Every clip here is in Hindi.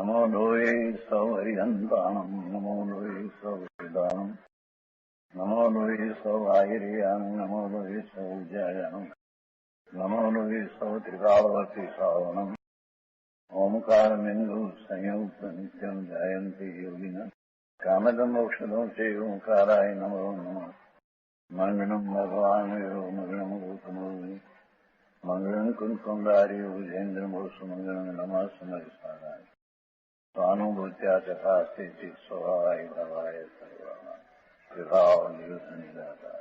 नमो लोये सौहरिहन्ताणम् नमो लोये सौहृदानम् नमो लोये सौभागिर्यानम् नमो लोये सौज्यायानम् नमो लोये सौत्रिकालवर्ति सावनम् ओंकारमिन्दु संयुक्त नित्यम् ध्यायन्ति योगिनः कामदम् मोक्षदम् चैव ओंकाराय नमो नमः मङ्गलम् भगवान् यो मङ्गलम् गौतमो मङ्गलम् कुन्कुण्डारि विजेन्द्रमोसुमङ्गलम् नमः समयसाराय स्वानुभूत्या चकास्ते स्वभावाय भवाय सर्वाः विभावनिदाता।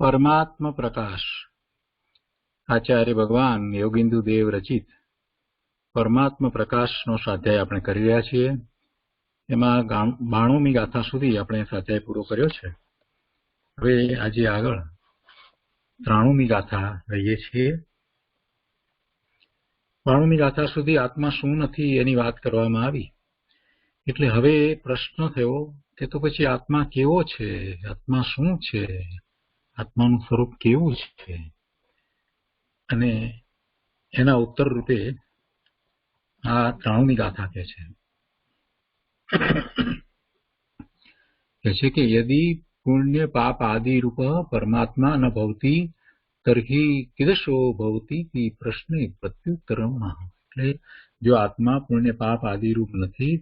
પરમાત્મ પ્રકાશ આચાર્ય ભગવાન યોગિન્દુ દેવ રચિત પરમાત્મ પ્રકાશનો સ્વાધ્યાય આપણે કરી રહ્યા છીએ. એમાં 92મી ગાથા સુધી આપણે સ્વાધ્યાય પૂરો કર્યો છે. હવે આજે આગળ 93મી ગાથા લઈએ છીએ. 92મી ગાથા સુધી આત્મા શું નથી એની વાત કરવામાં આવી. એટલે હવે પ્રશ્ન થયો કે તો પછી આત્મા કેવો છે, આત્મા શું છે, આત્માનું સ્વરૂપ કેવું છે, અને એના ઉત્તર રૂપે આ 93મી ગાથા કહે છે કે યદિ પુણ્ય પાપ આદિ રૂપ પરમાત્મા ન ભવતી તર્હિ કીદશો ભવતી પ્રશ્ને પ્રત્યુત્તરમ. એટલે જો આત્મા પુણ્ય પાપ આદિ રૂપ નથી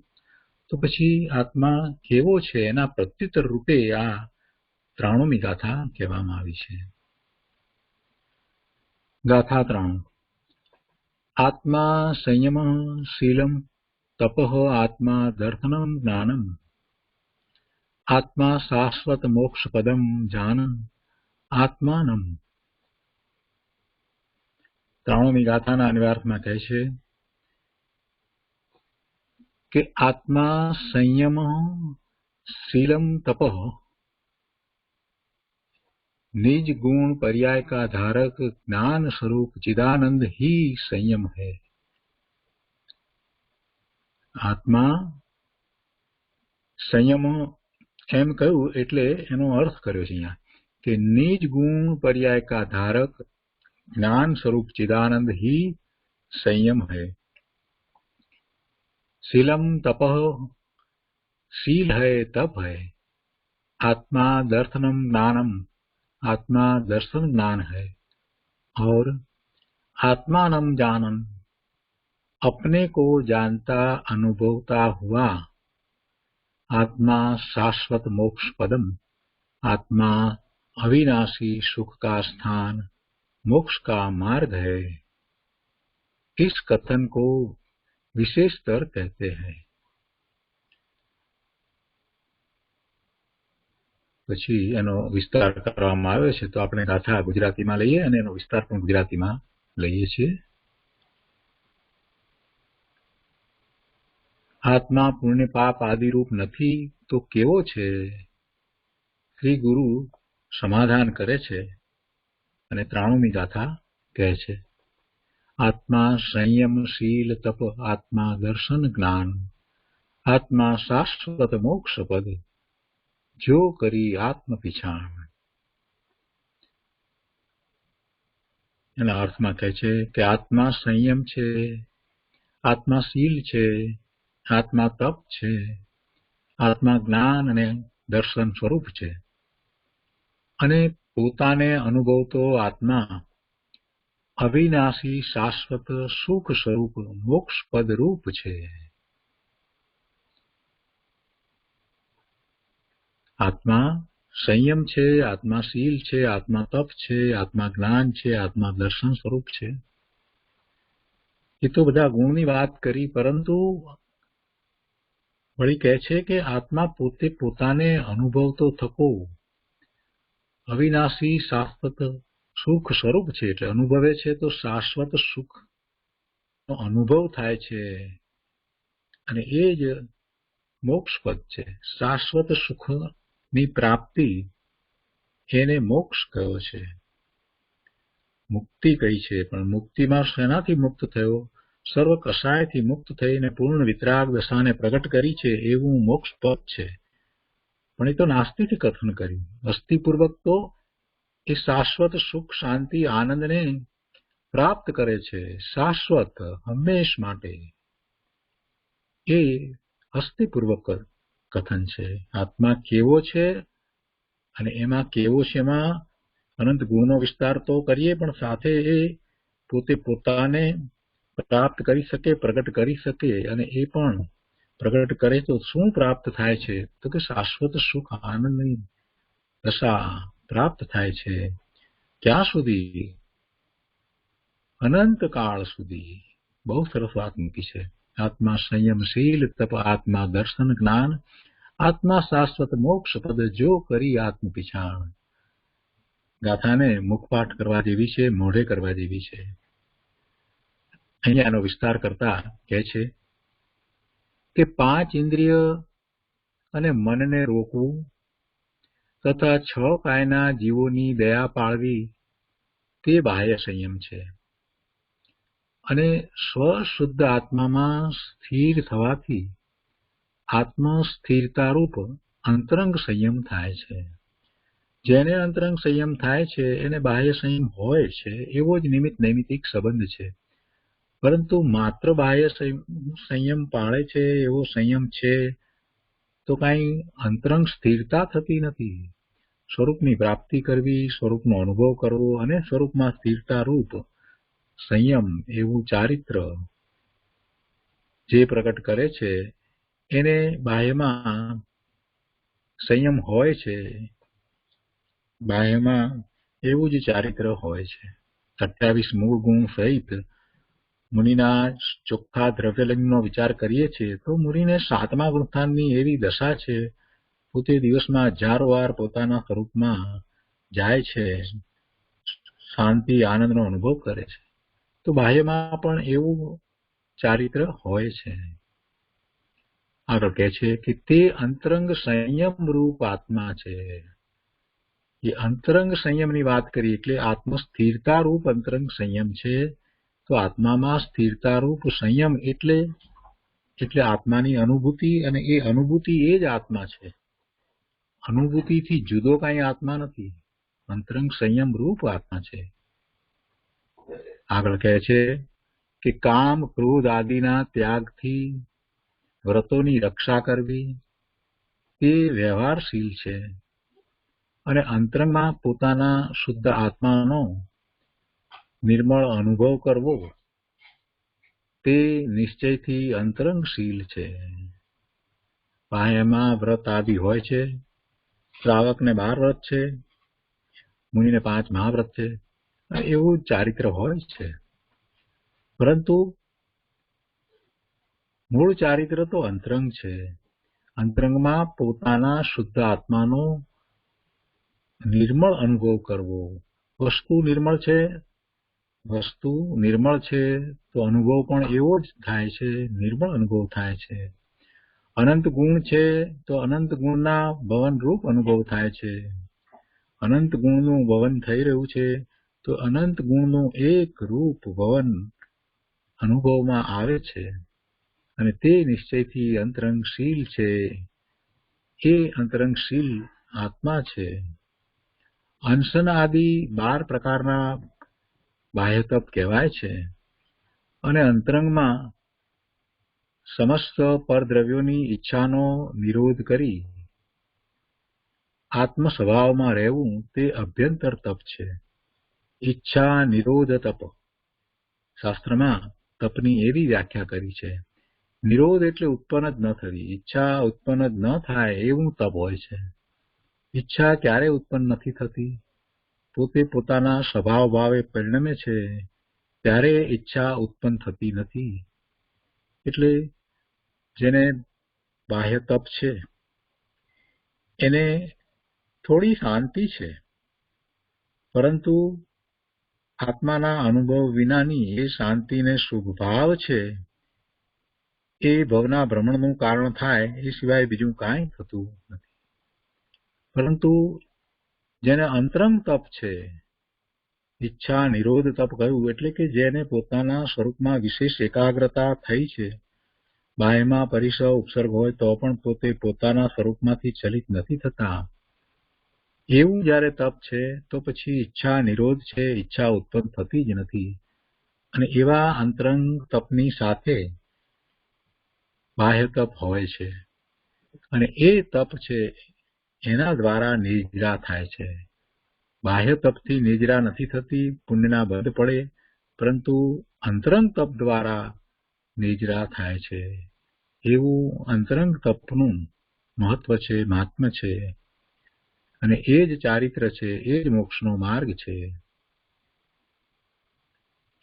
તો પછી આત્મા કેવો છે એના પ્રત્યુત્તર રૂપે આ 93મી ગાથા કહેવામાં આવી છે. ગાથા 3. આત્મા સંયમ શીલમ તપઃ આત્મા દર્શનમ જ્ઞાનમ આત્મા શાશ્વત મોક્ષ પદમ જાનન આત્માનમ. 93મી ગાથાના અન્વયાર્થમાં કહે છે કે આત્મા સંયમ શીલમ તપઃ निज गुण पर्याय का धारक ज्ञान स्वरूप चिदानंद ही संयम है. आत्मा संयम એમ કહ્યું એટલે એનો અર્થ કર્યો છે અહીંયા કે નિજ ગુણ पर्याय का धारक ज्ञान स्वरूप चिदानंद ही संयम है. शीलम तपः शील है, तप है. आत्मा दर्शनम ज्ञानम आत्मा दर्शन ज्ञान है. और आत्मानम जानन अपने को जानता अनुभवता हुआ. आत्मा शाश्वत मोक्ष पदम आत्मा अविनाशी सुख का स्थान मोक्ष का मार्ग है. इस कथन को विशेषतर कहते हैं. પછી એનો વિસ્તાર કરવામાં આવ્યો છે. તો આપણે ગાથા ગુજરાતીમાં લઈએ અને એનો વિસ્તાર પણ ગુજરાતીમાં લઈએ છીએ. આત્મા પુણ્ય પાપ આદિ રૂપ નથી તો કેવો છે? શ્રી ગુરુ સમાધાન કરે છે અને 93મી ગાથા કહે છે. આત્મા સંયમ શીલ તપ આત્મા દર્શન જ્ઞાન આત્મા શાશ્વત મોક્ષ પદ જો કરી આત્મ પીછાણ. એના અર્થમાં કહે છે કે આત્મા સંયમ છે, આત્મા શીલ છે, આત્મા તપ છે, આત્મા જ્ઞાન અને દર્શન સ્વરૂપ છે અને પોતાને અનુભવતો આત્મા અવિનાશી શાશ્વત સુખ સ્વરૂપ મોક્ષપદ રૂપ છે. આત્મા સંયમ છે, આત્મા શીલ છે, આત્મા તપ છે, આત્મા જ્ઞાન છે, આત્મા દર્શન સ્વરૂપ છે. એ તો બધા ગુણની વાત કરી, પરંતુ વળી કહે છે કે આત્મા પોતે પોતાને અનુભવતો થકો અવિનાશી શાશ્વત સુખ સ્વરૂપ છે. એટલે અનુભવે છે તો શાશ્વત સુખ નો અનુભવ થાય છે અને એ જ મોક્ષપદ છે. શાશ્વત સુખની પ્રાપ્તિ એને મોક્ષ કહ્યો છે. મુક્તિ કહી છે, પણ મુક્તિમાં શેનાથી મુક્ત થયો? સર્વ કષાયથી મુક્ત થઈને પૂર્ણ વિતરાગ દશાને પ્રગટ કરી છે એવું મોક્ષ પદ છે. પણ એ તો નાસ્તિથી કથન કર્યું. અસ્થિપૂર્વક તો એ શાશ્વત સુખ શાંતિ આનંદને પ્રાપ્ત કરે છે શાશ્વત હંમેશ માટે, એ અસ્થિપૂર્વક કથન છે. આત્મા કેવો છે અને એમાં કેવો છે, એમાં અનંત ગુણનો વિસ્તાર તો કરીએ, પણ સાથે એ પોતે પોતાને પ્રાપ્ત કરી શકે, પ્રગટ કરી શકે. અને એ પણ પ્રગટ કરે તો શું પ્રાપ્ત થાય છે? તો કે શાશ્વત સુખ આનંદની દશા પ્રાપ્ત થાય છે. ક્યાં સુધી? અનંત કાળ સુધી. બહુ સરસ વાત મૂકી છે. આત્મા સંયમશીલ તપ, આત્મા દર્શન જ્ઞાન, આત્મા શાશ્વત મોક્ષ પદ, જો કરી આત્મ પીછાણ. ગાથાને મુખપાઠ કરવા જેવી છે, મોઢે કરવા જેવી છે. અહીંયા એનો વિસ્તાર કરતા કહે છે કે 5 ઇન્દ્રિય અને મનને રોકવું તથા 6 કાયના જીવોની દયા પાળવી તે બાહ્ય સંયમ છે. અને સ્વશુદ્ધ આત્મામાં સ્થિર થવાથી આત્મ સ્થિરતારૂપ અંતરંગ સંયમ થાય છે. જેને અંતરંગ સંયમ થાય છે એને બાહ્ય સંયમ હોય છે એવો જ નિમિત્ત નૈમિતિક સંબંધ છે. પરંતુ માત્ર બાહ્ય સંયમ પાળે છે એવો સંયમ છે તો કાંઈ અંતરંગ સ્થિરતા થતી નથી. સ્વરૂપની પ્રાપ્તિ કરવી, સ્વરૂપનો અનુભવ કરવો અને સ્વરૂપમાં સ્થિરતા રૂપ સંયમ એવું ચારિત્ર જે પ્રગટ કરે છે એને બાહ્યમાં સંયમ હોય છે, બાહ્યમાં એવું જ ચારિત્ર હોય છે. 28 મૂળ ગુણ સહિત મુનિના ચોખ્ખા દ્રવ્યલિંગનો વિચાર કરીએ છીએ તો મુનિને 7મા વૃત્તાંતની એવી દશા છે, પોતે દિવસમાં 1000 વાર પોતાના સ્વરૂપમાં જાય છે, શાંતિ આનંદનો અનુભવ કરે છે. તો બાહ્યમાં પણ એવું ચારિત્ર હોય છે. આગળ કહે છે કે તે અંતરંગ સંયમ રૂપ આત્મા છે. એ અંતરંગ સંયમની વાત કરી એટલે આત્મ સ્થિરતા રૂપ અંતરંગ સંયમ છે. તો આત્મામાં સ્થિરતા રૂપ સંયમ એટલે આત્માની અનુભૂતિ, અને એ અનુભૂતિ એ જ આત્મા છે. અનુભૂતિથી જુદો કાંઈ આત્મા નથી, અંતરંગ સંયમ રૂપ આત્મા છે. આગળ કહે છે કે કામ ક્રોધ આદિના ત્યાગથી વ્રતોની રક્ષા કરવી તે વ્યવહારશીલ છે. અને અંતરંગમાં પોતાના શુદ્ધ આત્માનો નિર્મળ અનુભવ કરવો તે નિશ્ચયથી અંતરંગશીલ છે. બાહ્યમાં વ્રત આદિ હોય છે, શ્રાવકને 12 વ્રત છે, મુનિને 5 મહાવ્રત છે, એવું ચારિત્ર હોય છે. પરંતુ મૂળ ચારિત્ર તો અંતરંગ છે. અંતરંગમાં પોતાના શુદ્ધ આત્માનો નિર્મળ અનુભવ કરવો. વસ્તુ નિર્મળ છે તો અનુભવ પણ એવો જ થાય છે, નિર્મળ અનુભવ થાય છે. અનંત ગુણ છે તો અનંત ગુણના ભવનરૂપ અનુભવ થાય છે. અનંત ગુણનું ભવન થઈ રહ્યું છે તો અનંત ગુણનું એક રૂપ ભવન અનુભવમાં આવે છે. અને તે નિશ્ચયથી અંતરંગશીલ છે. એ અંતરંગશીલ આત્મા છે. અનશન આદિ 12 પ્રકારના બાહ્ય તપ કહેવાય છે. અને અંતરંગમાં સમસ્ત પરદ્રવ્યોની ઈચ્છાનો નિરોધ કરી આત્મ સ્વભાવમાં રહેવું તે અભ્યંતર તપ છે. ઈચ્છા નિરોધ તપ. શાસ્ત્રમાં તપની એવી વ્યાખ્યા કરી છે, નિરોધ એટલે ઉત્પન્ન જ ન થવી, ઈચ્છા ઉત્પન્ન જ ન થાય એવું તપ હોય છે. ઈચ્છા ક્યારે ઉત્પન્ન નથી થતી? પોતે પોતાના સ્વભાવ ભાવે પરિણમે છે ત્યારે ઈચ્છા ઉત્પન્ન થતી નથી. એટલે જેને બાહ્ય તપ છે એને થોડી શાંતિ છે, પરંતુ આત્માના અનુભવ વિનાની એ શાંતિને શુભ ભાવ છે એ ભવના ભ્રમણનું કારણ થાય એ સિવાય બીજું કાંઈ થતું નથી. પરંતુ જેને અંતરંગ તપ છે, ઈચ્છા નિરોધ તપ કહ્યું એટલે કે જેને પોતાના સ્વરૂપમાં વિશેષ એકાગ્રતા થઈ છે, બાહ્યમાં પરિસર ઉપસર્ગ હોય તો પણ પોતે પોતાના સ્વરૂપમાંથી ચલિત નથી થતા, એવું જ્યારે તપ છે તો પછી ઈચ્છા નિરોધ છે, ઈચ્છા ઉત્પન્ન થતી જ નથી. અને એવા અંતરંગ તપની સાથે બાહ્ય તપ હોય છે, અને એ તપ છે એના દ્વારા નિદ્રા થાય છે. બાહ્ય તપથી નિદ્રા નથી થતી, પુણ્યના બંધ પડે, પરંતુ અંતરંગ તપ દ્વારા નિદ્રા થાય છે. એવું અંતરંગ તપનું મહત્વ છે, મહાત્મ્ય છે, અને એ જ ચારિત્ર છે, એ જ મોક્ષનો માર્ગ છે.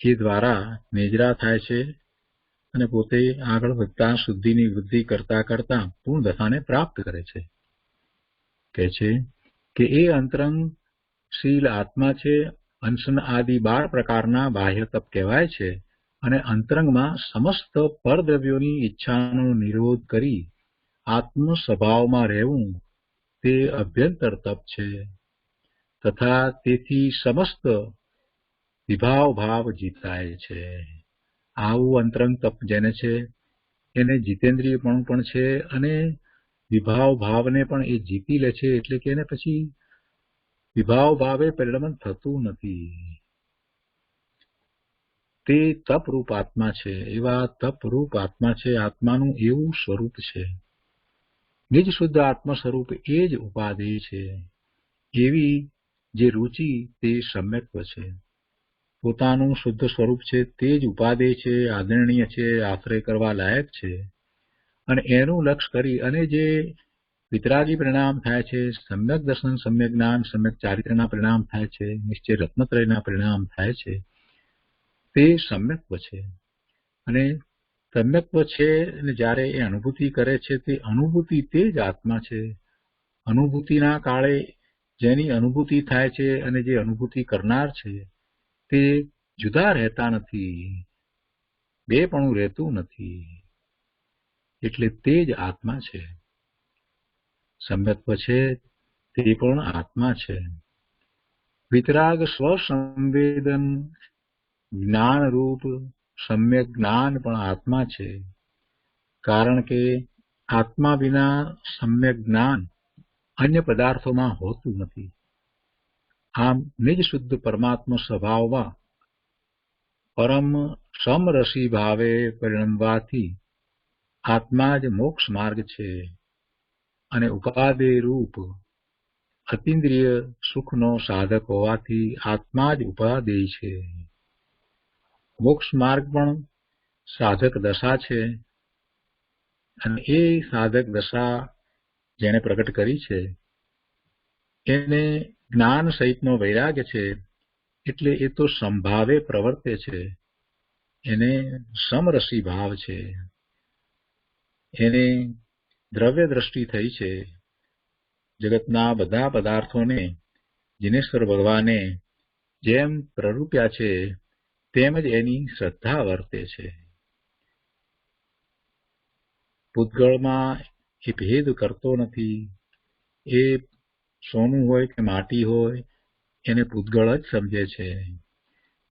એ દ્વારા નિદ્રા થાય છે અને પોતે આગળ વધતા શુદ્ધિની વૃદ્ધિ કરતા કરતા પૂર્ણ દશાને પ્રાપ્ત કરે છે. કહે છે કે એ અંતરંગ શીલ આત્મા છે. અંશન આદિ 12 પ્રકારના બાહ્ય તપ કહેવાય છે, અને અંતરંગમાં સમસ્ત પરદ્રવ્યોની ઈચ્છાનો નિરોધ કરી આત્મ સ્વભાવમાં રહેવું તે અભ્યંતર તપ છે. તથા તેથી સમસ્ત વિભાવ ભાવ જીતાય છે. આવું અંતરંગ તપ જેને છે એને જીતેન્દ્રિયપણું પણ છે, અને વિભાવ ભાવને પણ એ જીતી લે છે. એટલે કે એને પછી વિભાવ ભાવે પરિણમન થતું નથી. તે તપરૂપ આત્મા છે. એવા તપરૂપ આત્મા છે. આત્માનું એવું સ્વરૂપ છે. નિજ શુદ્ધ આત્મ સ્વરૂપ એ જ ઉપાદેય છે. એવી જે રુચિ તે સમ્યક્ત્વ છે. પોતાનું શુદ્ધ સ્વરૂપ છે તે જ ઉપાદેય છે, આદરણીય છે, આશ્રય કરવા લાયક છે. અને એનું લક્ષ્ય કરી અને જે વિતરાગી પરિણામ થાય છે, સમ્યક દર્શન, સમ્યક જ્ઞાન, સમ્યક ચારિત્રના પરિણામ થાય છે, નિશ્ચય રત્નત્રયના પરિણામ થાય છે, તે સમ્યક્ત્વ છે. અને સમ્યક્ત્વ છે, અને જ્યારે એ અનુભૂતિ કરે છે, તે અનુભૂતિ તે જ આત્મા છે. અનુભૂતિના કાળે જેની અનુભૂતિ થાય છે અને જે અનુભૂતિ કરનાર છે તે જુદા રહેતા નથી, બેપણું રહેતું નથી. એટલે તે જ આત્મા છે. સમ્યક્ત્વ છે તે પણ આત્મા છે. વિતરાગ સ્વસંવેદન જ્ઞાનરૂપ સમ્યક જ્ઞાન પણ આત્મા છે. કારણ કે આત્મા વિના સમ્યક જ્ઞાન અન્ય પદાર્થોમાં હોતું નથી. આમ નિજ શુદ્ધ પરમાત્મા સ્વભાવમાં પરમ સમરસી ભાવે પરિણમવાથી આત્મા જ મોક્ષ માર્ગ છે, અને ઉપાદેય રૂપ અતિન્દ્રિય સુખનો સાધક હોવાથી આત્મા જ ઉપાદેય છે. મોક્ષ માર્ગ પણ સાધક દશા છે, અને એ સાધક દશા જેણે પ્રગટ કરી છે એને જ્ઞાન સહિતનો વૈરાગ્ય છે. એટલે એ તો સંભાવે પ્રવર્તે છે. એને સમરસી ભાવ છે. એને દ્રવ્ય દ્રષ્ટિ થઈ છે. જગતના બધા પદાર્થોને જીનેશ્વર ભગવાને જેમ પ્રરૂપ્યા છે તેમ જ એની શ્રદ્ધા વર્તે છે. પૂતગળમાં એ ભેદ કરતો નથી. એ સોનું હોય કે માટી હોય એને પૂતગળ જ સમજે છે.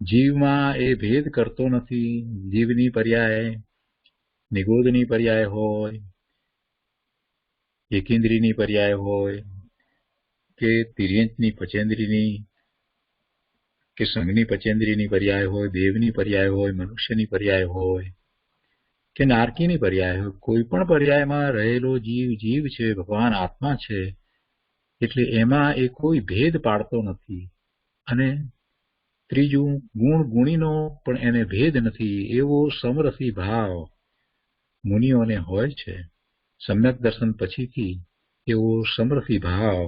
જીવમાં એ ભેદ કરતો નથી. જીવની પર્યાય નિગોદની પર્યાય હોય, એકેન્દ્રીની પર્યાય હોય, કે તિર્યંચની પચેન્દ્રીની કે સંઘની પચેન્દ્રીની પર્યાય હોય, દેવની પર્યાય હોય, મનુષ્યની પર્યાય હોય, કે નારકીની પર્યાય હોય. કોઈ પણ પર્યાયમાં રહેલો જીવ જીવ છે, ભગવાન આત્મા છે. એટલે એમાં એ કોઈ ભેદ પાડતો નથી. અને ત્રીજું, ગુણ ગુણીનો પણ એને ભેદ નથી. એવો સમરસી ભાવ મુનિઓને હોય છે. સમ્યક દર્શન પછીથી એવો સમરસી ભાવ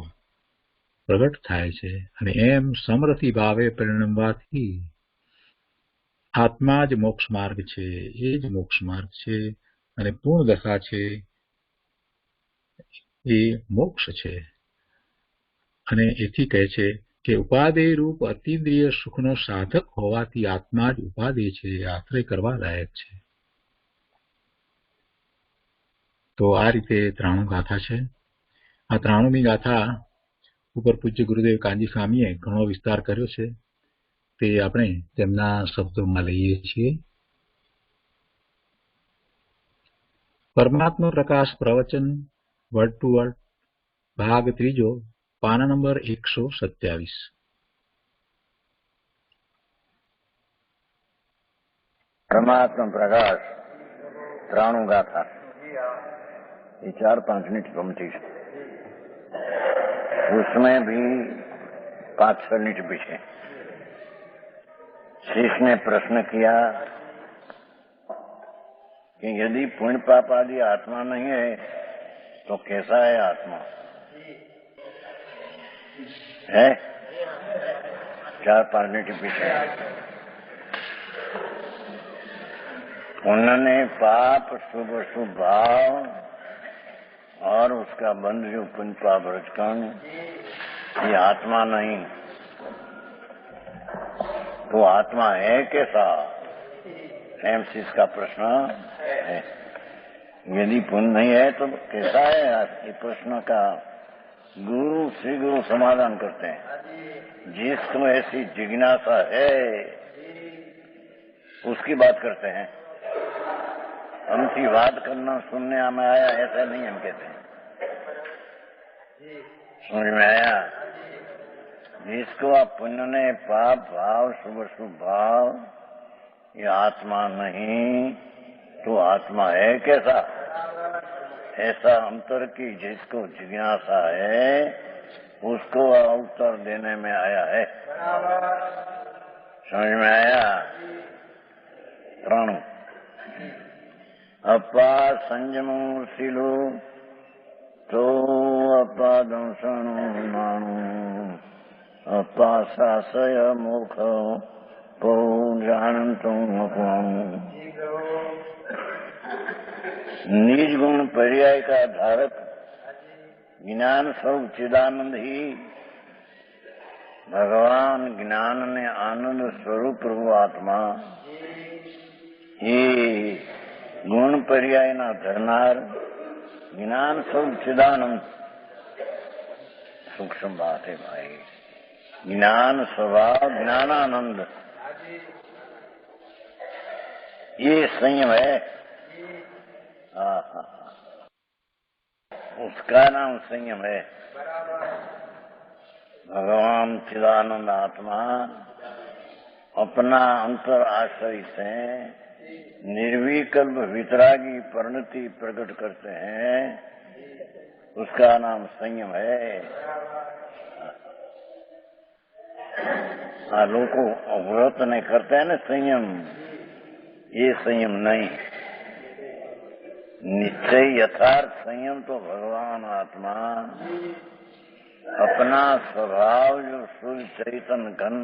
પ્રગટ થાય છે, અને એમ સમરસી ભાવે પરિણમવાથી આત્મા જ મોક્ષ માર્ગ છે. એ જ મોક્ષ માર્ગ છે, અને પૂર્ણ દશા છે એ મોક્ષ છે. અને એથી કહે છે કે ઉપાદેય રૂપ અતિન્દ્રિય સુખનો સાધક હોવાથી આત્મા જ ઉપાદેય છે, આશ્રય કરવા લાયક છે. તો આ રીતે 93 ગાથા છે. આ 93મી ગાથા ઉપર પૂજ્ય ગુરુદેવ કાનજી સ્વામીએ ઘણો વિસ્તાર કર્યો છે. તે આપણે તેમના શબ્દોમાં લઈએ છીએ. પરમાત્મા પ્રકાશ પ્રવચન વર્ડ ટુ વર્ડ ભાગ 3, પાના નંબર 127. परमात्मा प्रकाश ત્રાણું ગાથા ये 4-5 मिनट बनती है, उसमें भी 5-6 मिनट पीछे शेष ने प्रश्न किया कि यदि पुण्य पाप आदि आत्मा नहीं है तो कैसा है आत्मा है? 4-5 मिनट पीछे पुण्य ने पाप शुभ शुभ भाव और उसका बंध जो पुण्य पाप रचकन ये आत्मा नहीं तो आत्मा है कैसा? एमसीस का प्रश्न है। यदि पुण्य नहीं है तो कैसा है? ये प्रश्न का गुरु श्री गुरु समाधान करते हैं। जिसको ऐसी जिज्ञासा है उसकी बात करते हैं। हमसी बात करना सुनने में आया ऐसा नहीं हम कहते हैं। समझ में आया? जिसको आप पुण्य ने पाप भाव शुभ शुभ भाव ये आत्मा नहीं तो आत्मा है कैसा? ऐसा अंतर की जिसको जिज्ञासा है उसको उत्तर देने में आया है। समझ में आया? प्राणु अपा संयमूर्तिलो तो अपा दंसणु नाणु अपा शासय मुख पौ जानतु अपवाणु। निज गुण पर्याय का धारक ज्ञान स्वरूप चिदानंद ही भगवान ज्ञान ने आनंद स्वरूप प्रभु आत्मा ये गुण पर्याय ना धरनार ज्ञान स्वरूप चिदानंद सूक्ष्म बात है भाई। ज्ञान स्वभाव ज्ञानानंद ये संयम है। उसका नाम संयम है। भगवान चिदानंद आत्मा अपना अंतर आश्रय से निर्विकल्प वितरागी परिणति प्रकट करते हैं, उसका नाम संयम है। लोगों को व्रत नहीं करते हैं ना संयम, ये संयम नहीं। निश्चय यथार्थ संयम तो भगवान आत्मा अपना स्वभाव जो शुद्ध चैतन्य घन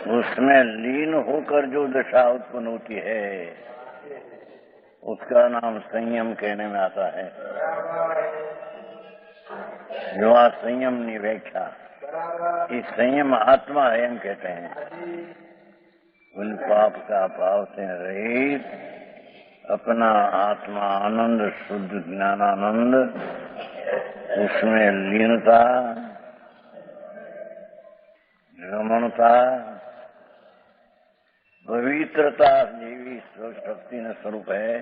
उसमें लीन होकर जो दशा उत्पन्न होती है उसका नाम संयम कहने में आता है। जो असंयम निवेक्षा इस संयम आत्मा है हम कहते हैं। उन पाप का भाव से रहित अपना आत्मा आनंद शुद्ध ज्ञानानंद उसमें लीनता रमणता पवित्रता जीवी शक्ति न स्वरूप है।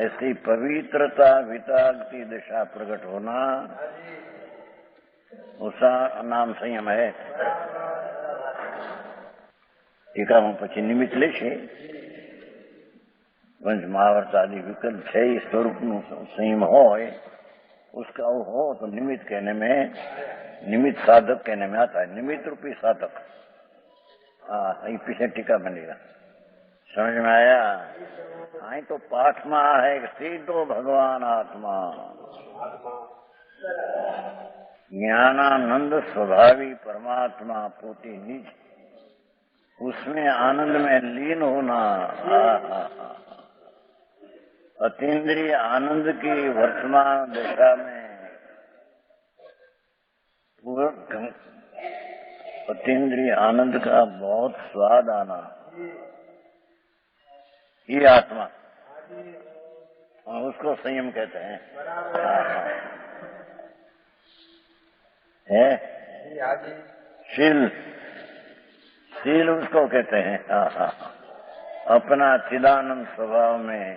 ऐसी पवित्रता वितागती दिशा प्रकट होना उसका नाम संयम है। टीकाમાં પછી નિમિત્ત લેશે पंच महावर्त आदि विकल्प है स्वरूपનું संयम હોય उसका वो हो तो निमित्त कहने में निमित्त साधक कहने में आता है। निमित्त रूपी साधक ये पीछे टीका बनेगा। समझ में आया? आई तो पाठ में है सीधो भगवान आत्मा ज्ञानानंद स्वभावी परमात्मा पोती निज उसमें आनंद में लीन होना। अतीन्द्रिय आनंद की वर्तमान दशा में अतीन्द्रिय आनंद का बहुत स्वाद आना ये आत्मा उसको संयम कहते हैं। है शील शील उसको कहते हैं। अपना चिदानंद स्वभाव में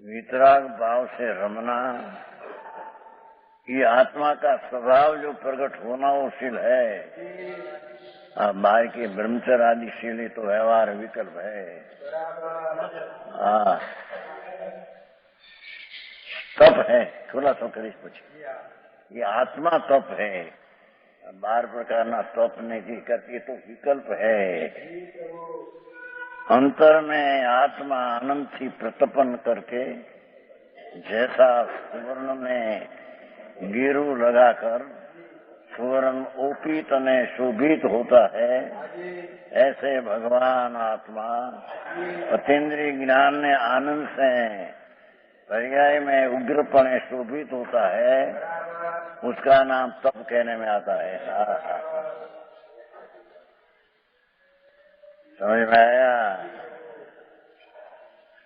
वितराग भाव से रमना ये आत्मा का स्वभाव जो प्रकट होना वो शील है। बाकी ब्रह्मचर्य आदि शील तो व्यवहार विकल्प है। हाँ, तप है, खुलासो करीश પછી ये आत्मा तप है। 12 प्रकारना तप नहीं करती तो विकल्प है। अंतर में आत्मा आनंद थी प्रतपन करके, जैसा सुवर्ण में गिरु लगाकर सुवर्ण ओपित और शोभित होता है, ऐसे भगवान आत्मा अतीन्द्रिय ज्ञान ने आनंद से पर्याय में उग्रपणे शोभित होता है, उसका नाम तप कहने में आता है। समझ में आया?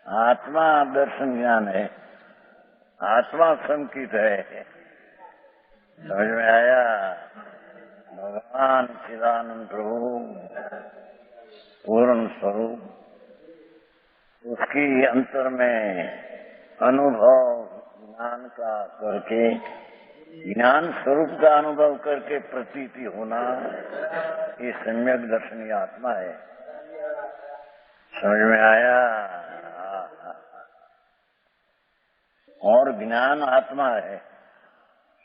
आत्मा दर्शन ज्ञान है, आत्मा संकित है। समझ में आया? भगवान चिदानंद प्रभु पूर्ण स्वरूप, उसकी अंतर में अनुभव ज्ञान का करके, ज्ञान स्वरूप का अनुभव करके प्रतीति होना, ये सम्यक दर्शनीय आत्मा है। समझ में आया? और ज्ञान आत्मा है,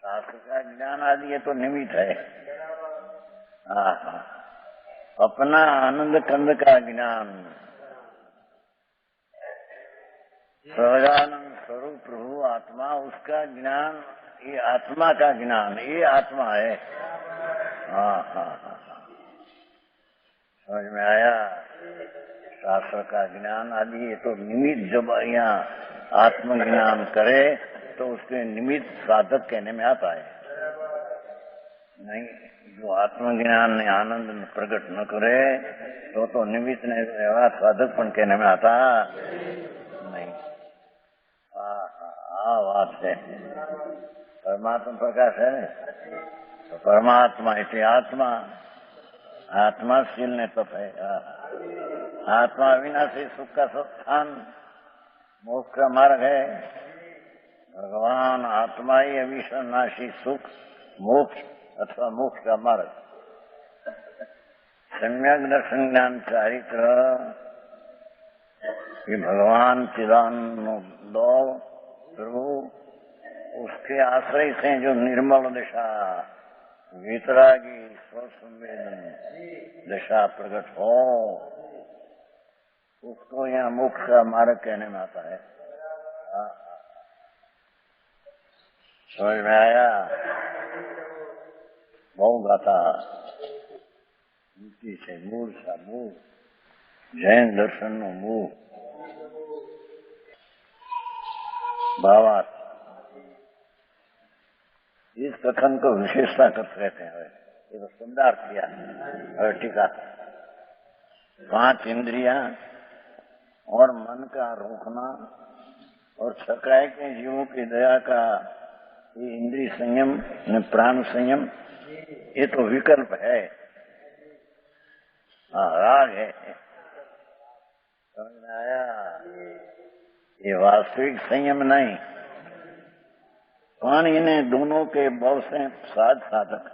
शास्त्र का ज्ञान आदि ये तो निमित्त है। अपना आनंद कंद का ज्ञान, सहजानंद स्वरूप प्रभु आत्मा, उसका ज्ञान, ये आत्मा का ज्ञान, ये आत्मा है। समझ में आया? शास्त्र का ज्ञान आदि ये तो निमित्त, जब यहाँ आत्मज्ञान करे तो उसके निमित्त साधक कहने में आता है। नहीं, जो आत्मज्ञान ने आनंद में प्रकट न करे तो निमित्त ने साधक पण कहने में आता नहीं। बात है। परमात्मा प्रकाश है तो परमात्मा इति आत्मा, आत्मा शील ने तप है। आत्मा विनाशी सुख का स्थान, मोक्ष का मार्ग है। भगवान आत्मा ही अविनाशी सुख, मोक्ष अथवा मोक्ष का मार्ग। सम्यक दर्शन ज्ञान चारित्र, ये भगवान चिदानंद प्रभु, उसके आश्रय से जो निर्मल दशा, वितरागी स्वसंवेदन दशा प्रकट हो, उसको यहाँ मोक्ष का मार्ग कहने में आता है। समझ में आया? बहु गाथा नीति से मूल सा मूल, जैन दर्शन नो मूल भावार्थ। इस कथन को विशेषता कहते हैं। ये तो शब्दार्थ किया है टीका। 5 इंद्रियां और मन का रोकना और छकाए के जीवों की दया का ये इंद्रिय संयम, प्राण संयम, ये तो विकल्प है। राग है। समझ में आया? ये वास्तविक संयम नहीं। पानी ने दोनों के बल से साधक,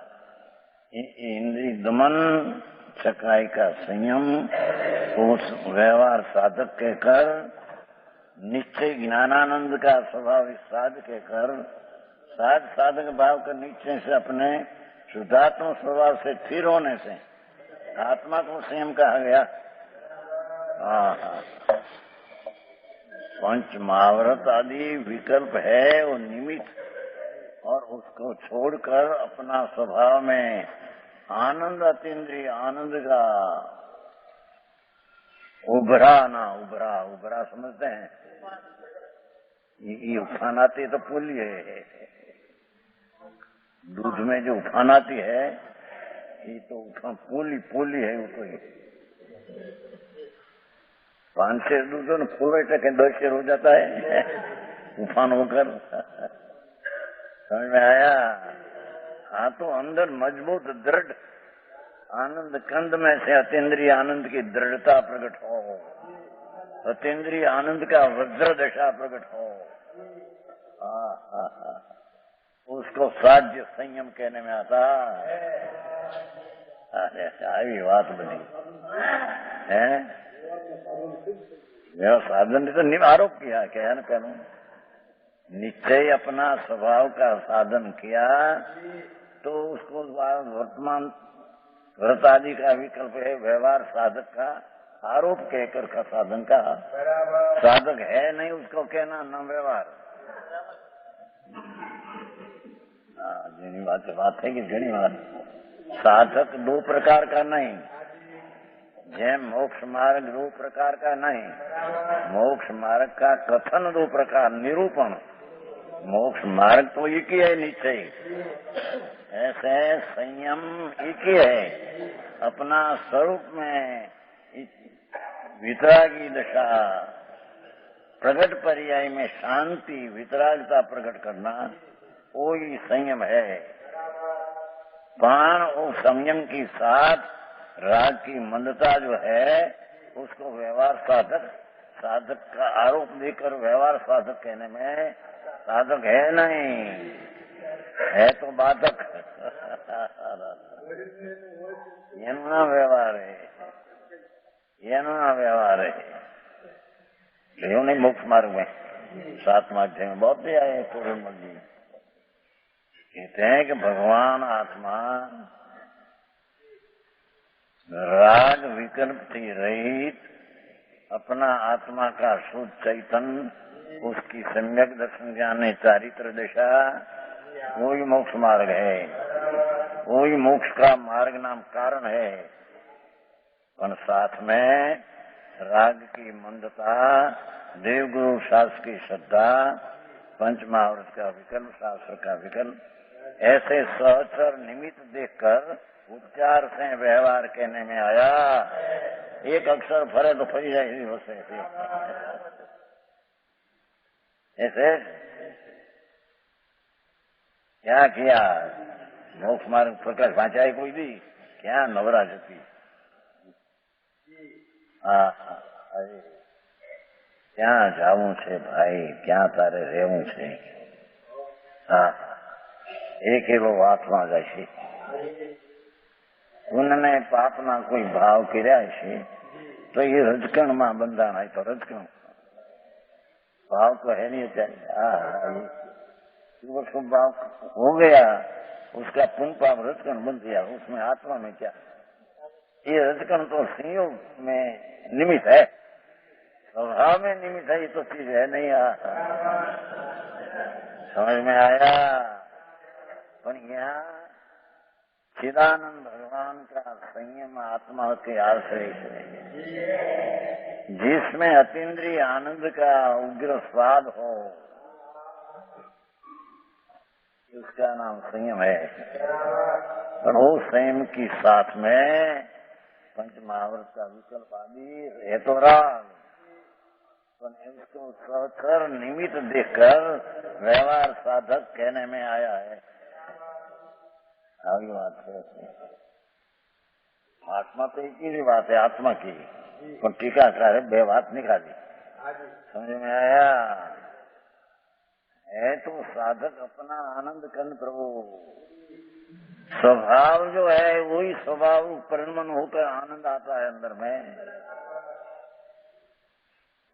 इंद्रिय दमन, छकाई का संयम, उस व्यवहार साधक के कर, निश्चय ज्ञानानंद का स्वाभाविक साध के कर, साधक भाव के निश्चय से अपने शुद्धात्म स्वभाव से स्थिर होने से आत्मा को संयम कहा गया। पंच महाव्रत आदि विकल्प है, वो निमित्त, और उसको छोड़कर अपना स्वभाव में आनंद, अतीन्द्रिय आनंद का उभरा समझते हैं? ये उफान आती तो पुली है, दूध में जो उफान आती है ये तो पुली है। वो तो 5 शेर दूध न फूल टके 10 शेर हो जाता है उफान होकर। समझ में आया? हाँ, तो अंदर मजबूत दृढ़ आनंद कंद में से अतीन्द्रिय आनंद की दृढ़ता प्रकट हो, अतीन्द्रिय आनंद का वज्र दशा प्रकट हो, उसको साध्य संयम कहने में आता है। આવી વાત બની है मेरा साधन ने तो आरोप किया क्या न करूं निश्चय अपना स्वभाव का साधन किया तो उसको वर्तमान व्रत आदि का विकल्प है व्यवहार साधक का आरोप कहकर का साधन का साधक है नहीं उसको कहना न व्यवहार बात है कि घनी बात साधक दो प्रकार का नहीं जेम मोक्ष मार्ग दो प्रकार का नहीं मोक्ष मार्ग का कथन दो प्रकार निरूपण मोक्ष मार्ग तो एक ही है निश्चय ऐसे संयम एक ही है अपना स्वरूप में वितरागी दशा प्रगट पर्याय में शांति वितरागता प्रकट करना वो ही संयम है प्राण और संयम के साथ राग की मंदता जो है उसको व्यवहार साधक का आरोप देकर व्यवहार साधक कहने में साधक है नहीं है तो बाधक ये ना व्यवहार है ये ना व्यवहार है क्यों नहीं मोक्ष मार्ग में 7वां अध्याय में बहुत दिया है पूर्णमल जी कहते हैं कि भगवान आत्मा राग विकल्प थी रहित अपना आत्मा का शुद्ध चैतन्य उसकी सम्यक दर्शन ज्ञान चारित्र दशा वही मोक्ष मार्ग है वही मोक्ष का मार्ग नाम कारण है पर साथ में राग की मंदता देवगुरु शास्त्र की श्रद्धा पंचमहाव्रत का विकल्प शास्त्र का विकल्प ऐसे सहचर निमित्त देखकर उच्चार से व्यवहार कहने में आया एक अक्षर फरे तो फरी जाएगी वैसे ऐसे क्या किया मोक्ष मार्ग प्रकाश पाचाई कोई दी क्या नवरा जती क्या जाऊं छे भाई क्या तारे रेवू छे एक एवो आत्मा जाए उनने पापना कोई भाव કર્યા છે तो ये रजकण में बंधाना है तो रजकण भाव तो है नहीं उसको भाव हो गया उसका पुण्य पाप रजकण बन गया उसमें आत्मा में क्या ये रजकण तो संयोग में निमित्त है स्वभाव में निमित्त है ये तो चीज है नहीं समझ में आया पर यहाँ चिदानंद भगवान का संयम आत्मा के आश्रय से जिसमें अतीन्द्रिय आनंद का उग्र स्वाद हो उसका नाम संयम है और वो संयम के साथ में पंचमहाव्रत का विकल्प आदि है तो राग उसको सहचर निमित्त देखकर व्यवहार साधक कहने में आया है આવી વાત છે આત્મા તો એક ही बात है आत्मा की पर टीकाकार बे बात निकाली समझ में आया है तो साधक अपना आनंद कर्ण प्रभु स्वभाव जो है वही स्वभाव परिणमन होकर आनंद आता है अंदर में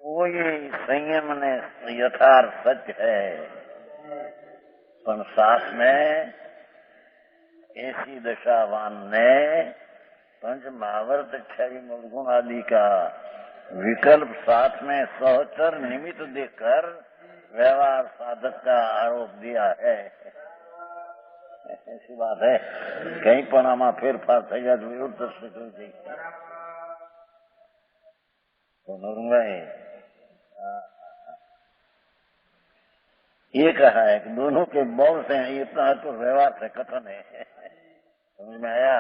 वही संयम ने यथार्थ सत्य है पर साथ में ऐसी दशावान ने पंचमहाव्रत 26 गुण आदि का विकल्प साथ में सहचर निमित्त देखकर व्यवहार साधक का आरोप दिया है ऐसी बात है कहीं पण आमा फेरफार થઈ જાય તો વિરુદ્ધ દર્શન થઈ જાય ये कहा है कि दोनों के बोल से इतना तो व्यवहार से कथन है समझ में आया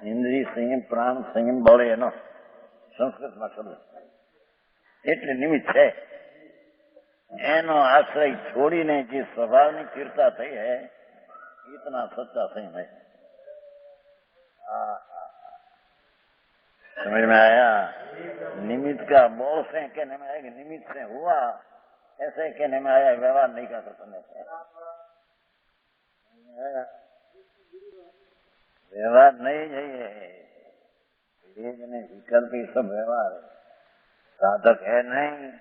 इंद्रिय संयम प्राण संयम बोले एनो संस्कृत में शब्द એટલે નિમિત્ત છે એનો આશ્રય છોડીને જે સ્વભાવની ચિરતા થઈ है इतना सच्चा संयम है समझ में आया निमित्त का बोल से कहने में आएगा निमित्त से हुआ ऐसे कहने में आया, व्यवहार नहीं का कथन है। व्यवहार नहीं है ये विकल्प ये सब व्यवहार है, साधक है नहीं।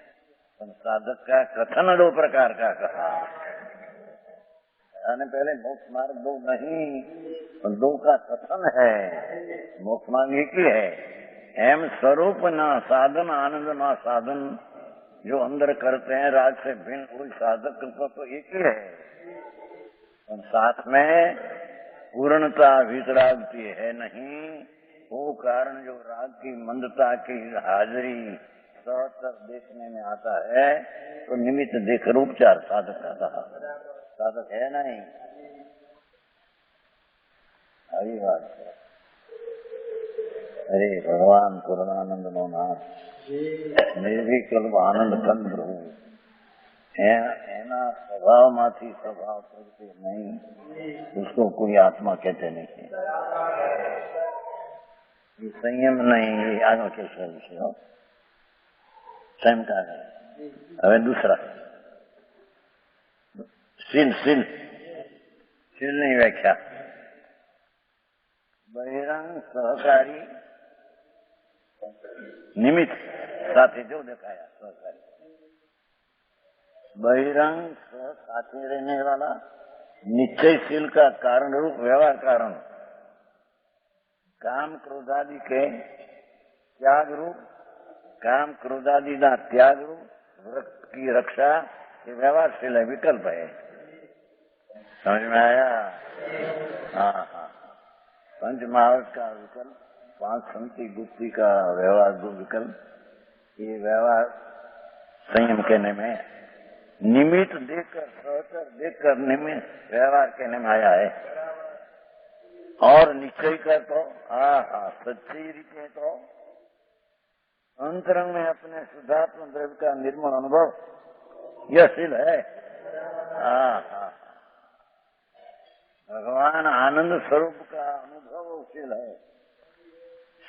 साधक का कथन दो प्रकार का कहा, यानी पहले मोक्ष मार्ग दो नहीं, दो का कथन है। मोक्ष मार्ग एक ही है, एम स्वरूप ना साधन, आनंद ना साधन, जो अंदर करते हैं राग से भिन्न, कोई साधक का तो एक ही है। और साथ में पूर्णता वितरागती है नहीं, वो कारण जो राग की मंदता की हाजिरी सहतर देखने में आता है, तो निमित्त देख रूपचार साधक का कहा, साधक है नहीं। हरी बात है। अरे भगवान पूर्णानंद नो नाथ, निर्विकल्प आनंद कंद प्रभु, एना स्वभाव माथी स्वभाव प्रगति नहीं, उसको कोई आत्मा कहते नहीं। ये संयम नहीं, ये आगे कैसे विषय हो, संयम का है। अब दूसरा शील, शील शील नहीं व्याख्या, बहिरंग सहकारी निमित्त साथी जो दिखाया, सहकारी बहिरंग सह साथी रहने वाला, निश्चयशील का कारण रूप व्यवहार कारण, काम क्रोधादि के त्याग रूप, काम क्रोधादि का त्याग रूप की रक्षा, ये व्यवहारशील है, विकल्प है। समझ में आया? हाँ हाँ, पंच महावत का विकल्प, पांच संति गुप्ती का व्यवहार दो विकल्प, ये व्यवहार संयम कहने में, निमित्त देखकर सहकर देखकर निमित्त व्यवहार कहने में आया है। और निश्चय कर तो सच्ची रीते तो अंतरंग में अपने शुद्धात्म द्रव्य का निर्मल अनुभव, यह शील है। भगवान आनंद स्वरूप का अनुभव शील है।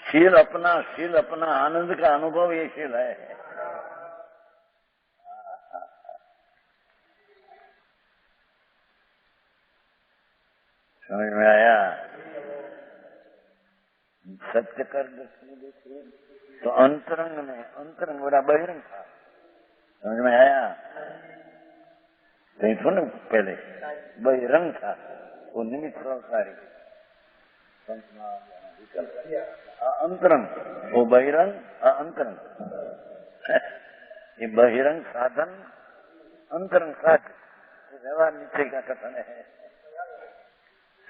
शील अपना आनंद का अनुभव ये शील है। समझ में आया? सत्य कर देखिए तो अंतरंग में, अंतरंग बड़ा बहिरंग था। समझ में आया? कहीं थोड़ा पहले बहिरंग था, वो निमित्त सहकारी, अंतरंग, वो बहिरंग अंतरंग, ये बहिरंग साधन, अंतरंग साध, व्यवहार निश्चय का कथन है।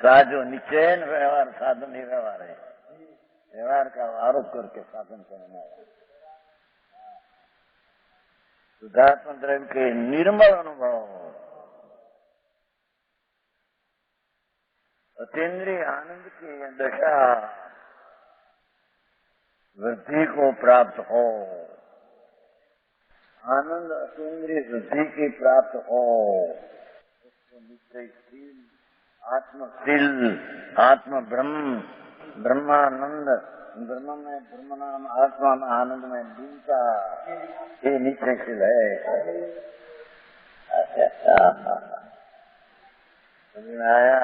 साधो निश्चय, व्यवहार साधन ही व्यवहार है। व्यवहार का आरोप करके साधन करना है। शुद्धात्म द्रव्य के निर्मल अनुभव, अतीन्द्रिय आनंद की दशा वृद्धि को प्राप्त हो, आनंद अतीन्द्रिय वृद्धि की प्राप्त हो, उसको निश्चयशील, आत्मशील, आत्म ब्रह्म, ब्रह्मानंद, ब्रह्म में ब्रह्म नाम, आत्मा में आनंद में लीनता, ये निश्चयशील है। समझ में आया?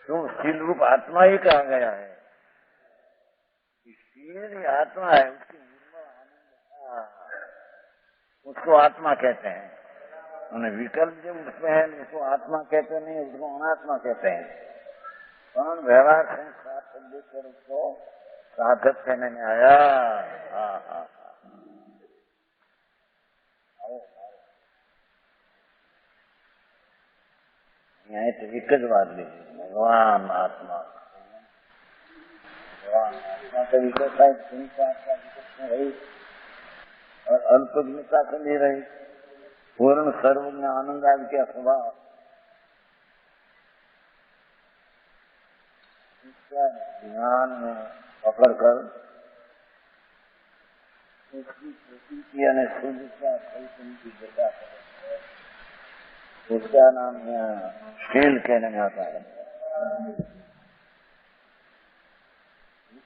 क्यों शील रूप आत्मा ही कहा गया है? शील आत्मा है, उसकी निर्मल आनंद, उसको आत्मा कहते हैं। उन्हें विकल्प जो उसमें है उसको आत्मा कहते नहीं, उसको अनात्मा कहते हैं। कौन व्यवहार से साथ देखकर उसको साधक कहने में आया। यहाँ तो एक ज बात लीजिए, भगवान आत्मा, भगवान आत्मा का विकल्प है, चिंता का विकल्प में रही और अल्पज्ञता से नहीं रही, पूर्ण सर्वज्ञ आनंद आदि के स्वभाव, इसका ध्यान में पकड़ कर उसकी प्रतीति यानी शुद्धता की दशा करें, उसका नाम शील कहने में आता है।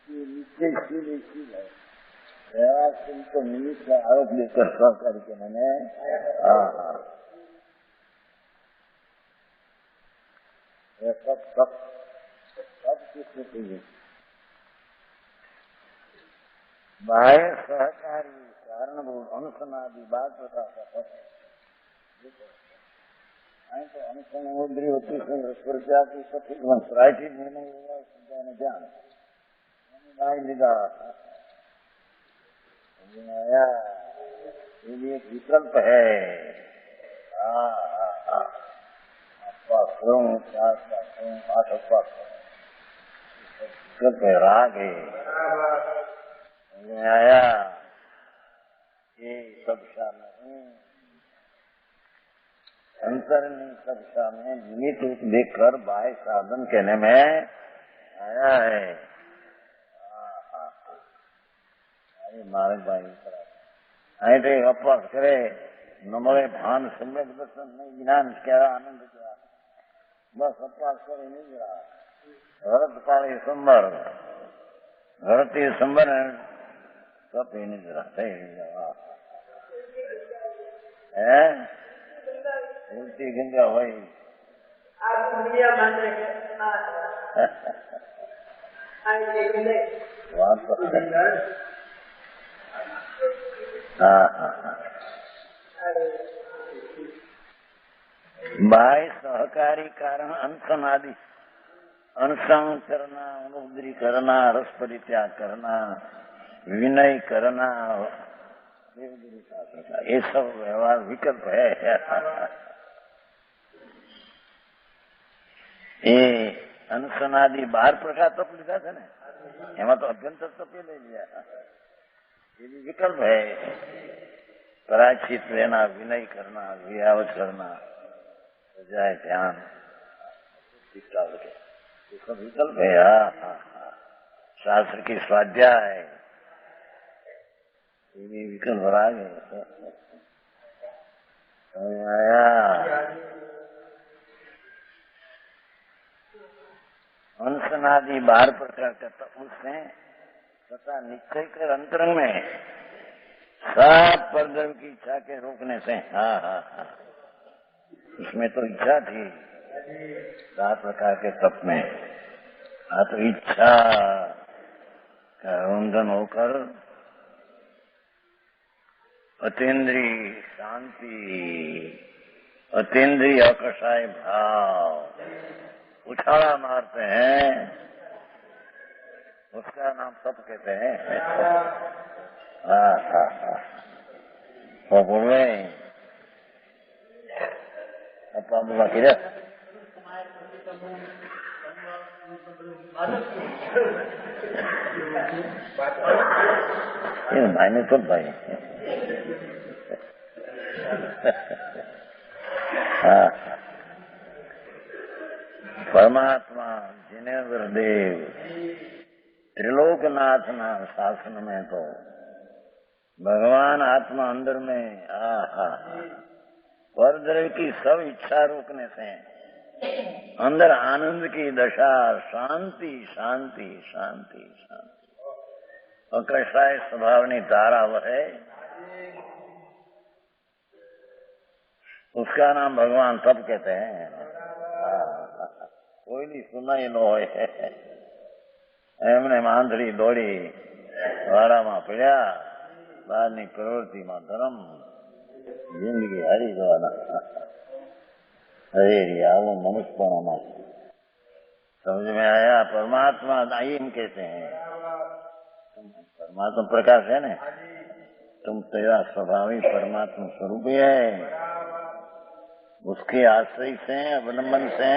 निश्चय शील है, सिंह को निमित्त का आरोप लेकर सहकारी के मैंने सब किसने चाहिए बाह्य सहकारी कारणभूत अनुसनादि बात बता सकता तो अनुसरण मुद्री होती प्रजा की सठिक प्रायचित निर्णय हुआ ने जान लिखा आया ये भी एक विकल्प है विकल्प है राग है आया ये सब नहीं अंतर नहीं सब में निमित्त रूप देखकर बाह्य साधन कहने में आया है मारे भाई અહીં તો અપવાસ કરે ન મળે ભાન સમ્યક દર્શન નહીં જ્ઞાન ક્યારે આનંદ ક્યાં બસ અપવાસ કરે નીકળ્યા ભરત પાળી સંબર ભરતી સંબર કપી નીકળ્યા થઈ ગયા હે ઉલટી ગંગા હોય વાત बाह्य सहकारी कारण अनसनादि अनुसंग करना अनुद्री करना रस परित्याग करना विनय करना ये सब व्यवहार विकल्प है ये अनुसनादि 12 प्रकार तप लिखा था ना एम तो अभ्यंतर तप ले लिया ये भी विकल्प है पराचित रहना विनय करना वियावत करना जाए ध्यान ये सब विकल्प है शास्त्र की स्वाध्याय ये भी विकल्प राग है आया अनुसनादि 12 प्रकार का तप उससे तथा निश्चय कर अंतरंग में सब परद्रव्य की इच्छा के रोकने से उसमें तो इच्छा थी 7 प्रकार के तप में तो इच्छा का रुंधन होकर अतीन्द्रिय शांति अतीन्द्रिय अकषाय भाव उछाला मारते हैं उसका नाम तप कहते हैं तो बोले apa bola kira ini mainnya tuh baik परमात्मा जिनेन्द्र देव त्रिलोकनाथ ना शासन में तो भगवान आत्मा अंदर में परद्रव्य की सब इच्छा रोकने से अंदर आनंद की दशा शांति शांति शांति शांति अकषाय स्वभावनी धारा है उसका नाम भगवान तप कहते हैं कोई नहीं सुना ही नो एमने मांधरी दौड़ी वाराમાં પડ્યા બહારની પ્રવૃત્તિમાં ધર્મ जिंदगी हरी जवाना अरे आओ मनुष्यपना समझ में आया परमात्मा आइम कहते हैं परमात्मा प्रकाश है ना तुम तेरा स्वभावी परमात्मा स्वरूप है उसके आश्रय से अवलंबन से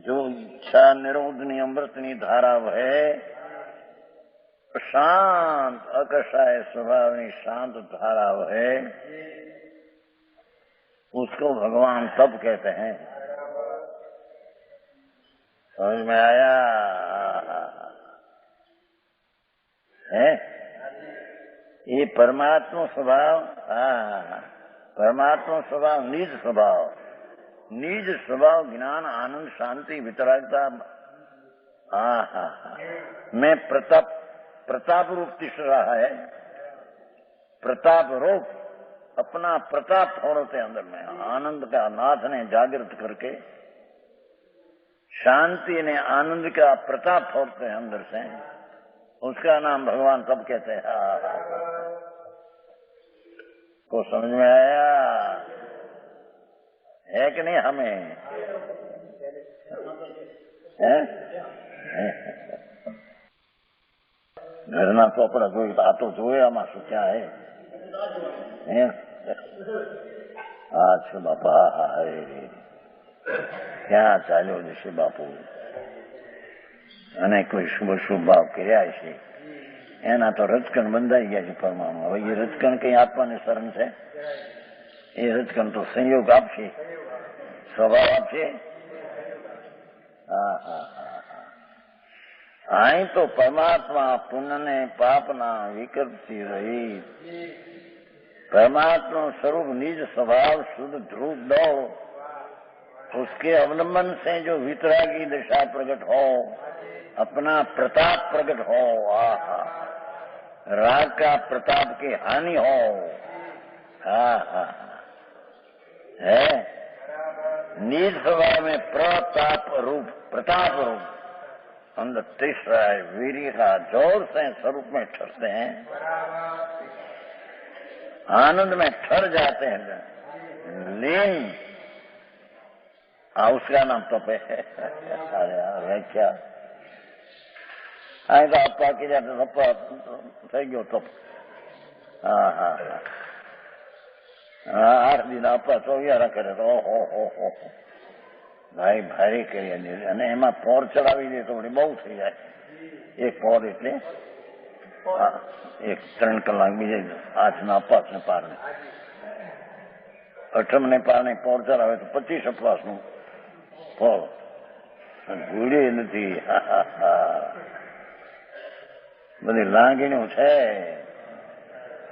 जो इच्छा निरोधनी अमृतनी धारा है शांत अकषाय स्वभावनी शांत धारा है उसको भगवान तप कहते हैं समझ में आया है ये परमात्मा स्वभाव निज स्वभाव ज्ञान आनंद शांति वितरागता में प्रताप रूप तिष्ठ रहा है प्रताप रूप अपना प्रताप छोड़ते अंदर में, आनंद का नाथ ने जागृत करके शांति ने आनंद का प्रताप छोड़ते हैं अंदर से, उसका नाम भगवान सब कहते हैं। को समझ में आया है कि नहीं? हमें घरना ચોપડા જોઈ આ તો જોયામાં શું ક્યાં હે? अच्छा बापा है क्या चाल्यो जैसे बापू અને કોઈ શુભ શુભ ભાવ કર્યા છે એના તો રજકણ બંધાઈ ગયા છે પરમાણુ. હવે એ રજકણ કઈ આપવાની શરણ છે? એ રજકણ તો સંયોગ આપશે, સ્વભાવ આપશે. હા હા હા. અહીં તો પરમાत्मा पुण्य ने पाप ना विकृति रही, परमात्मा स्वरूप निज स्वभाव शुद्ध ध्रुव दो, उसके अवलंबन से जो वितरागी दशा प्रकट हो, अपना प्रताप प्रकट हो, आहा राग का प्रताप की हानि हो, हा हा है निज स्वभाव में प्रताप रूप प्रताप रूप अंदर तीसरा है वीर्य का जोर से स्वरूप में ठहरते हैं, आनंद में ठहर जाते हैं, लीन उसका नाम तप है. अरे यार क्या અહીં તો આપવા કીધા તો તપવા થઈ ગયો તપ. હા હા હા 8 દિન આપવા ચોવિયારા કરે તો ઓહો હો હો ભાઈ ભારી કરી અને એમાં પોર ચડાવી દે તો બહુ થઈ જાય. એક પોર એટલે એક 3 કલાક બીજે 8ના અપવાસને પારને, 8મને પારને પોર ચડાવે તો 25 અપવાસનું પોર ભૂલે નથી. બધી લાગણીઓ છે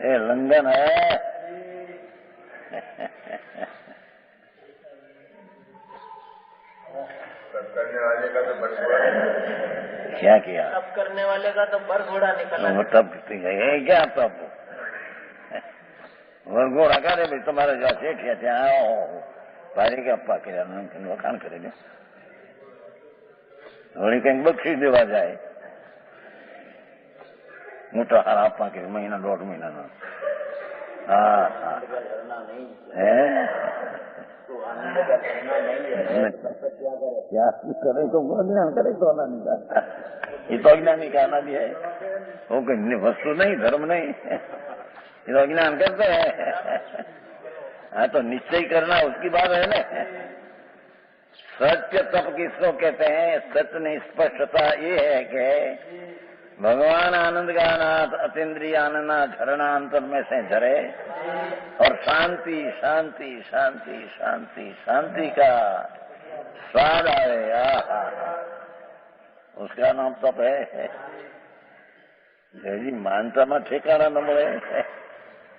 એ લંઘન હે. क्या किया? तप करने वाले का तो बरघोड़ा निकला. तप है क्या? तप वरघोड़ा करे भाई तुम्हारे जो सेठिया थे भारी के अप्पा के वखाण करेंगे वही कहीं बख्शी देवा जाए मोटा हार आपा के महीना 1.5 महीना ना. हाँ हाँ क्या करे तो अज्ञान करे तो आनंद. ये तो अज्ञानी का आनंद है, वो कोई वस्तु नहीं, धर्म नहीं, ये तो अज्ञान करते हैं. हाँ तो निश्चय करना उसकी बात है ना. सत्य तप किसको कहते हैं? सत्य में स्पष्टता ये है कि भगवान आनंद का नाथ अतीन्द्रिय आनंद झरना अंतर में से झरे और शांति शांति शांति शांति शांति का स्वाद आए. उसका नाम तप है. जी मानता में ठेकाना न મળે.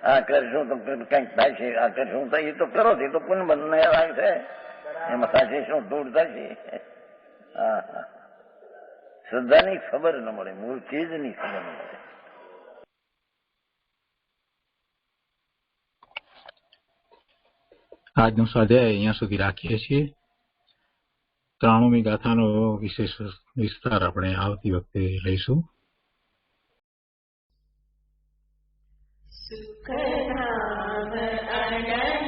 આ કરશું તો કંઈક થાય છે, આ કરશું તો એ તો કરો છો તો પુણ્ય બંને લાગશે, એમાં સાચી શું દૂર થશે. હા હા શ્રદ્ધાની ખબર ન મળે, મૂળ ચીજની ખબર ન મળે. આજનો સ્વાધ્યાય અહીંયા સુધી રાખીએ છીએ. 93મી ગાથાનો વિશેષ વિસ્તાર આપણે આવતી વખતે લઈશું. સુખ નામ અનંત